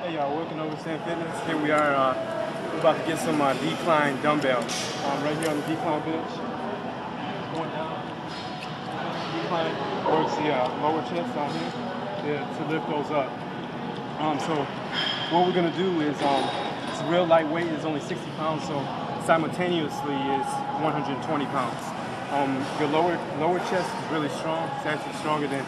Hey y'all, welcome over to Stand Fitness. Here we are, we're about to get some decline dumbbells. Right here on the decline bench. Going down. Decline works the lower chest down here to lift those up. So what we're gonna do is, it's real lightweight, it's only 60 pounds, so simultaneously is 120 pounds. Your lower chest is really strong. It's actually stronger than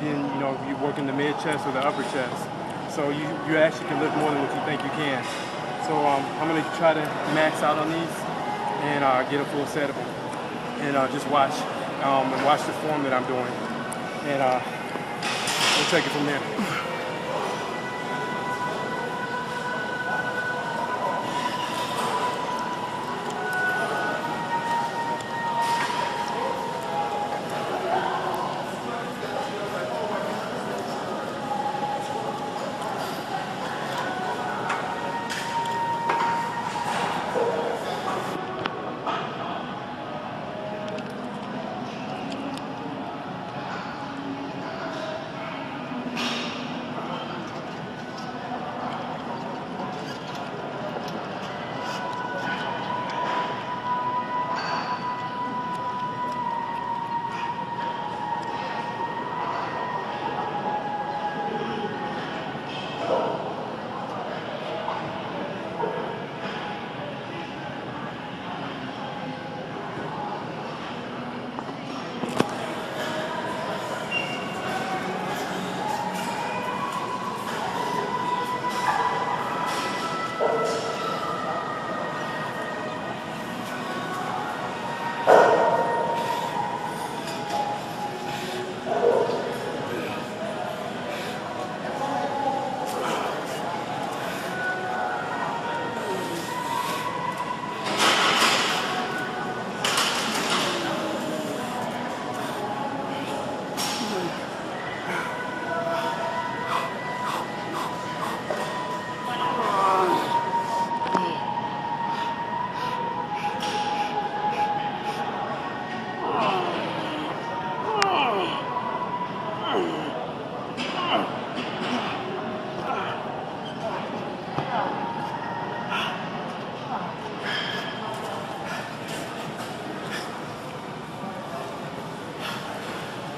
if you work in the mid chest or the upper chest. So you actually can lift more than what you think you can. So I'm going to try to max out on these and get a full set of them. And just watch the form that I'm doing. And we'll take it from there.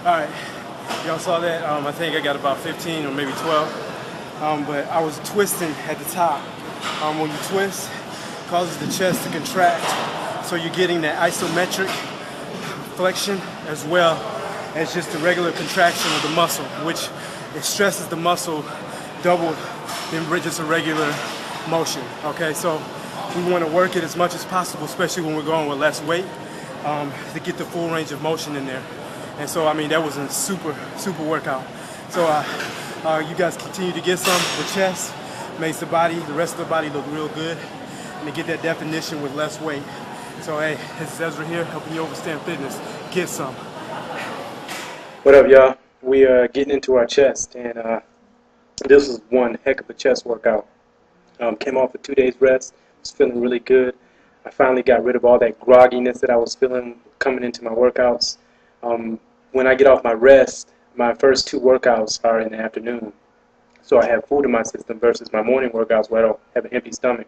Alright, y'all saw that. I think I got about 15 or maybe 12. But I was twisting at the top. When you twist, it causes the chest to contract. So you're getting that isometric flexion as well as just the regular contraction of the muscle, which it stresses the muscle double than just a regular motion. Okay, so we want to work it as much as possible, especially when we're going with less weight, to get the full range of motion in there. And so, I mean, that was a super workout. So you guys continue to get some. The chest makes the rest of the body look real good, and to get that definition with less weight. So hey, it's Ezra here, helping you overstand fitness. Get some. What up, y'all? We are getting into our chest, and this was one heck of a chest workout. Came off a 2 days rest, was feeling really good. I finally got rid of all that grogginess that I was feeling coming into my workouts. When I get off my rest, my first 2 workouts are in the afternoon. So I have food in my system versus my morning workouts where I don't have an empty stomach.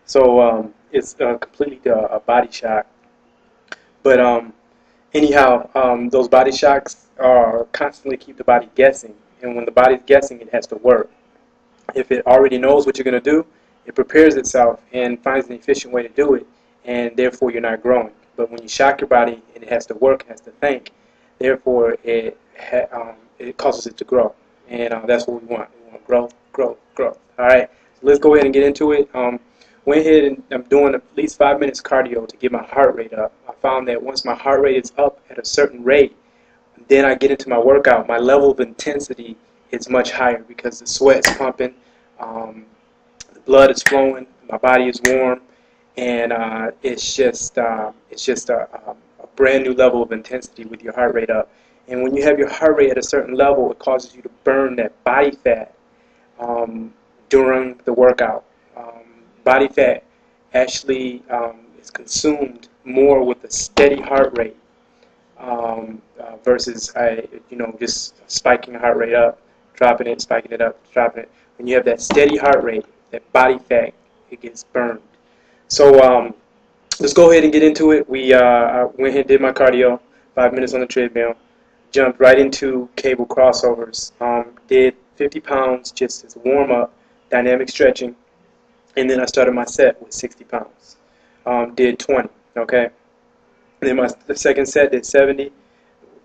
So it's completely a body shock. But anyhow, those body shocks constantly keep the body guessing. And when the body's guessing, it has to work. If it already knows what you're going to do, it prepares itself and finds an efficient way to do it, and therefore you're not growing. But when you shock your body and it has to work, it has to think, therefore it causes it to grow. And that's what we want. We want growth, growth, growth. All right, so let's go ahead and get into it. Went ahead and I'm doing at least 5 minutes cardio to get my heart rate up. I found that once my heart rate is up at a certain rate, then I get into my workout. My level of intensity is much higher because the sweat's pumping, the blood is flowing, my body is warm. And it's just a brand new level of intensity with your heart rate up. And when you have your heart rate at a certain level, it causes you to burn that body fat during the workout. Body fat actually is consumed more with a steady heart rate versus just spiking heart rate up dropping it, spiking it up, dropping it. When you have that steady heart rate, that body fat, it gets burned. So let's go ahead and get into it. I went ahead and did my cardio, 5 minutes on the treadmill, jumped right into cable crossovers, did 50 pounds just as a warm-up, dynamic stretching, and then I started my set with 60 pounds. Did 20, okay? And then the second set did 70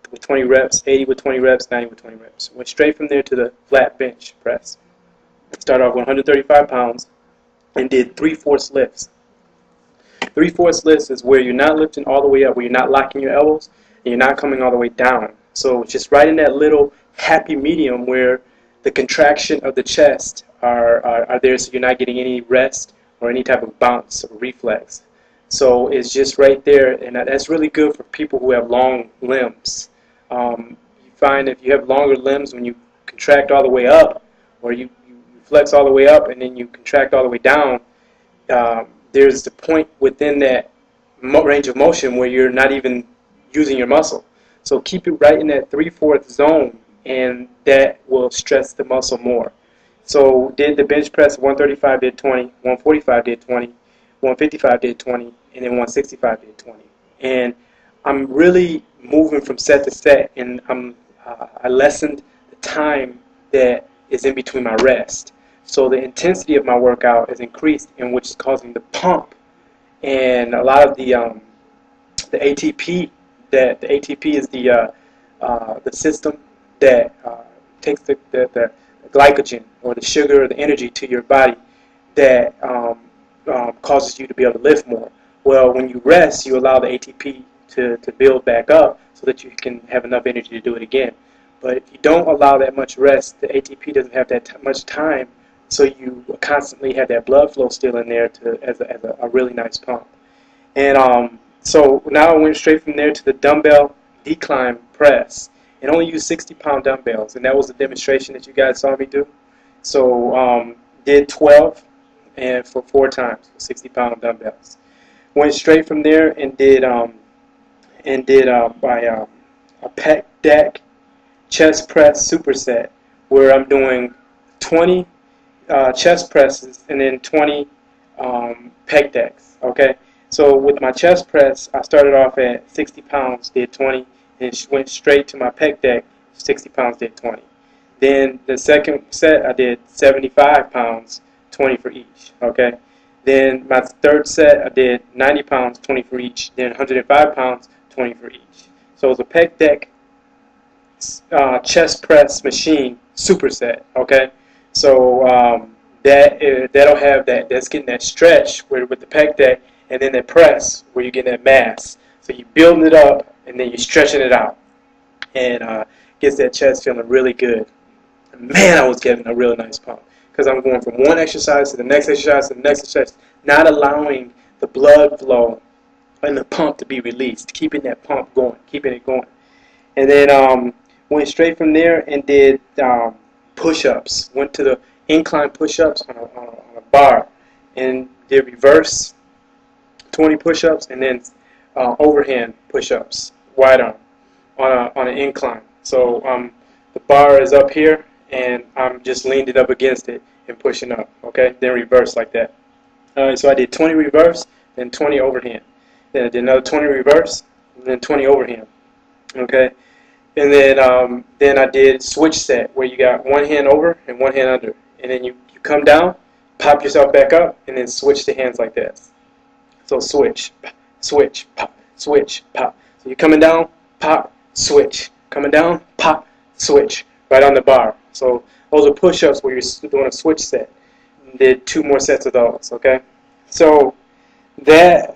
with 20 reps, 80 with 20 reps, 90 with 20 reps. Went straight from there to the flat bench press. Started off with 135 pounds and did 3/4 lifts. 3/4 lifts is where you're not lifting all the way up, where you're not locking your elbows, and you're not coming all the way down. So it's just right in that little happy medium where the contraction of the chest are there, so you're not getting any rest or any type of bounce or reflex. So it's just right there, and that's really good for people who have long limbs. You find if you have longer limbs, when you contract all the way up, or you flex all the way up and then you contract all the way down, there's the point within that range of motion where you're not even using your muscle. So keep it right in that 3/4 zone, and that will stress the muscle more. So did the bench press, 135 did 20, 145 did 20, 155 did 20, and then 165 did 20. And I'm really moving from set to set, and I lessened the time that is in between my rest. So the intensity of my workout is increased, and which is causing the pump. And a lot of the ATP, the ATP is the system that takes the glycogen or the sugar or the energy to your body that causes you to be able to lift more. Well, when you rest, you allow the ATP to build back up so that you can have enough energy to do it again. But if you don't allow that much rest, the ATP doesn't have that much time, so you constantly have that blood flow still in there as a really nice pump. And so now I went straight from there to the dumbbell decline press, and only used 60-pound dumbbells, and that was the demonstration that you guys saw me do. So did 12 and for 4 times with 60-pound dumbbells. Went straight from there and did a pec deck chest press superset, where I'm doing 20 chest presses and then 20 pec decks. Okay, so with my chest press, I started off at 60 pounds, did 20, and went straight to my pec deck, 60 pounds, did 20. Then the second set, I did 75 pounds, 20 for each. Okay. Then my third set, I did 90 pounds, 20 for each. Then 105 pounds, 20 for each. So it's a pec deck chest press machine superset. Okay. So that'll have that's getting that stretch with the pec deck, and then that press where you get that mass. So you're building it up and then you're stretching it out, and gets that chest feeling really good. Man, I was getting a real nice pump, because I'm going from one exercise to the next exercise to the next exercise, not allowing the blood flow and the pump to be released, keeping that pump going, keeping it going. And then went straight from there and did push-ups. Went to the incline push-ups on a bar, and did reverse 20 push-ups, and then overhand push-ups, wide arm, on an incline. So the bar is up here, and I'm just leaned it up against it and pushing up, okay? Then reverse like that. So I did 20 reverse, then 20 overhand. Then I did another 20 reverse, and then 20 overhand, okay? And then I did switch set, where you got one hand over and one hand under. And then you come down, pop yourself back up, and then switch the hands like this. So switch, switch, pop, switch, pop. So you're coming down, pop, switch. Coming down, pop, switch. Right on the bar. So those are push-ups where you're doing a switch set. Did 2 more sets of those, okay? So that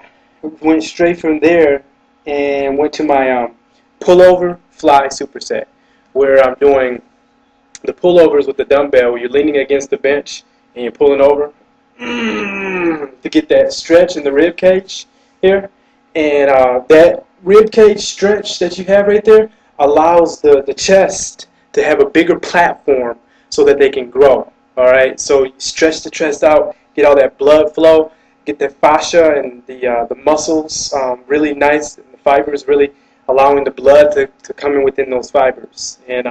went straight from there and went to my pullover fly superset, where I'm doing the pullovers with the dumbbell, where you're leaning against the bench and you're pulling over to get that stretch in the rib cage here. And that rib cage stretch that you have right there allows the chest to have a bigger platform so that they can grow. All right, so you stretch the chest out, get all that blood flow, get the fascia and the muscles really nice, and the fibers really allowing the blood to come in within those fibers. And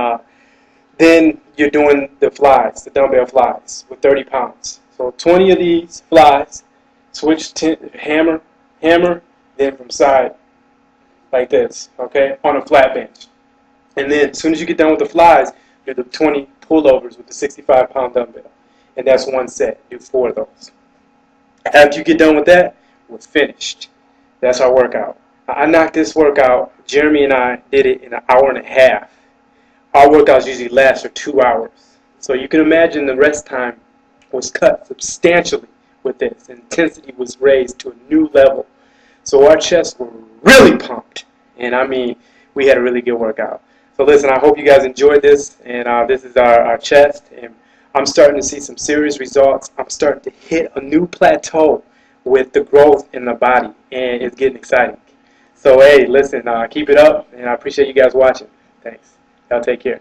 Then you're doing the flies, the dumbbell flies with 30 pounds. So 20 of these flies, switch hammer, then from side like this, okay, on a flat bench. And then as soon as you get done with the flies, do the 20 pullovers with the 65-pound dumbbell. And that's one set. Do 4 of those. After you get done with that, we're finished. That's our workout. I knocked this workout, Jeremy and I did it in an hour and a half. Our workouts usually last for 2 hours. So you can imagine the rest time was cut substantially with this. The intensity was raised to a new level. So our chests were really pumped. And I mean, we had a really good workout. So listen, I hope you guys enjoyed this. And this is our chest. And I'm starting to see some serious results. I'm starting to hit a new plateau with the growth in the body. And it's getting exciting. So hey, listen, keep it up. And I appreciate you guys watching. Thanks. Y'all take care.